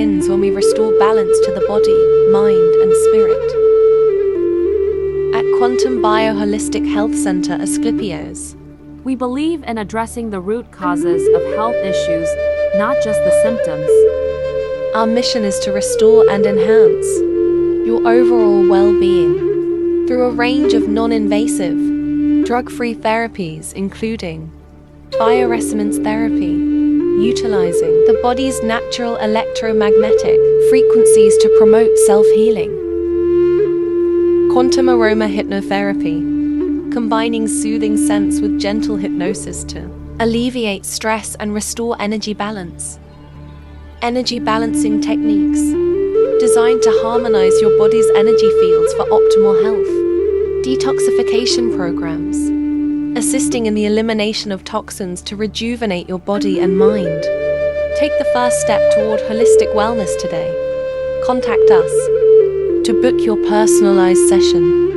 begins when we restore balance to the body, mind, and spirit. At Quantum Bio-Holistic Health Center Asclepios, we believe in addressing the root causes of health issues, not just the symptoms. Our mission is to restore and enhance your overall well-being through a range of non-invasive, drug-free therapies, including bioresonance therapy, utilizing the body's natural electromagnetic frequencies to promote self-healing, quantum aroma hypnotherapy, combining soothing scents with gentle hypnosis to alleviate stress and restore energy balance. Energy balancing techniques designed to harmonize your body's energy fields for optimal health. Detoxification programs assisting in the elimination of toxins to rejuvenate your body and mind. Take the first step toward holistic wellness today. Contact us to book your personalized session.